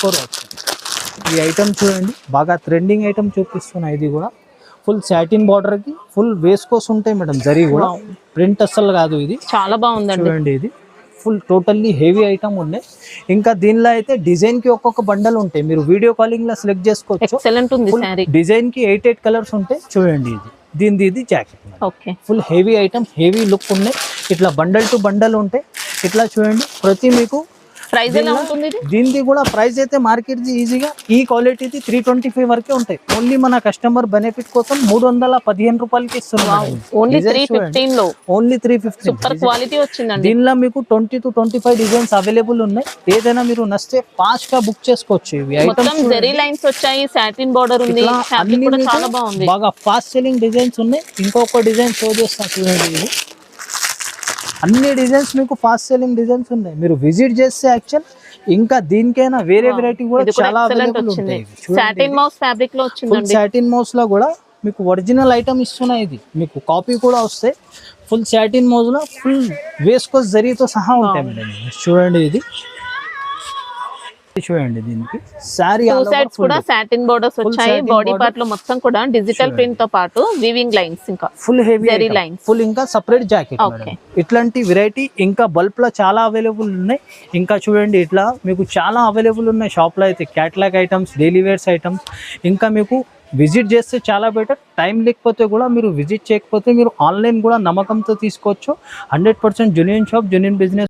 తీసుకోవచ్చు. ఈ ఐటమ్ చూడండి, బాగా ట్రెండింగ్ ఐటమ్ చూపిస్తున్నా. ఇది కూడా ఫుల్ సాటిన్ బార్డర్ కి ఫుల్ వేస్కోస్ ఉంటాయి మేడం, జరీ కూడా ప్రింట్ అస్సలు కాదు. ఇది చాలా బాగుందండి. చూడండి, ఇది ఫుల్ టోటల్లీ హెవీ ఐటమ్ ఉన్నాయి. ఇంకా దీనిలో అయితే డిజైన్ కి ఒక్కొక్క బండల్ ఉంటాయి, మీరు వీడియో కాలింగ్ లో సెలెక్ట్ చేసుకోవచ్చు. ఎక్సలెంట్ ఉంది సారీ. డిజైన్ కి 8 కలర్స్ ఉంటాయి. చూడండి, ఇది jacket. Okay, full heavy item, heavy look ఉన్నాయి. ఇట్లా బండల్ టు బండల్ ఉంటాయి. ఇట్లా చూడండి, ప్రతి మీకు ప్రైస్ ఎలా ఉంటుంది? దీనిది కూడా ప్రైస్ అయితే మార్కెట్ ఈజీగా ఈ క్వాలిటీది 325 వరకే ఉంటాయి. ఓన్లీ మన కస్టమర్ బెనిఫిట్ కోసం 315 రూపాయలకి ఇస్తున్నాం. ఓన్లీ 315 లో, ఓన్లీ 350. సూపర్ క్వాలిటీ వచ్చిందండి. దీనిలో మీకు 20 to 25 డిజైన్స్ అవైలబుల్ ఉన్నాయి. ఏదైనా మీరు నచ్చితే ఫాస్ట్ గా బుక్ చేసుకోవచ్చు. ఇవి మొత్తం జెరీ లైన్స్ వచ్చాయి, సాటిన్ బోర్డర్ ఉంది, ఫ్యాబ్రిక్ కూడా చాలా బాగుంది. బాగా ఫాస్ట్ సెల్లింగ్ డిజైన్స్ ఉన్నాయి. ఇంకొక డిజైన్ షో చేస్తాను చూడండి. ఇది అన్ని డిజైన్స్ మీకు ఫాస్ట్ సెల్లింగ్ డిజైన్స్ ఉన్నాయి. మీరు విజిట్ చేస్తే యాక్చువల్ ఇంకా దీనికైనా వేరే వెరైటీ కూడా చాలా అవైలబుల్ ఉంటాయి. సాటిన్ మౌస్ ఫ్యాబ్రిక్ లో వచ్చిందండి. సాటిన్ మౌస్ లో కూడా మీకు ఒరిజినల్ ఐటమ్ ఇస్తున్నాయి. ఇది మీకు కాపీ కూడా వస్తాయి. ఫుల్ సాటిన్ మౌస్ లో ఫుల్ వేస్కోస్ జరీతో సహా ఉంటాయి మేడం. చూడండి, ఇది చూడండి, దీనికి సారీ సైడ్స్ కూడా సాటిన్ బోర్డర్స్ వచ్చాయి. బాడీ పార్ట్ లో మొత్తం కూడా డిజిటల్ ప్రింట్ తో పాటు వీవింగ్ లైన్స్, ఇంకా full heavy zari lines, full ఇంకా సెపరేట్ జాకెట్. ఇట్లాంటి వెరైటీ ఇంకా బల్బ్ లో చాలా అవైలబుల్ ఉన్నాయి. ఇంకా చూడండి, ఇట్లా మీకు చాలా అవైలబుల్ ఉన్నాయి షాప్ లో అయితే. Catalogue items, daily wears items. ఇంకా మీకు విజిట్ చేస్తే చాలా బెటర్. టైం లేకపోతే కూడా మీరు విజిట్ చేయకపోతే మీరు ఆన్లైన్ కూడా నమ్మకంతో తీసుకోవచ్చు. 100% జెన్యూన్ షాప్, జెన్యూన్ బిజినెస్.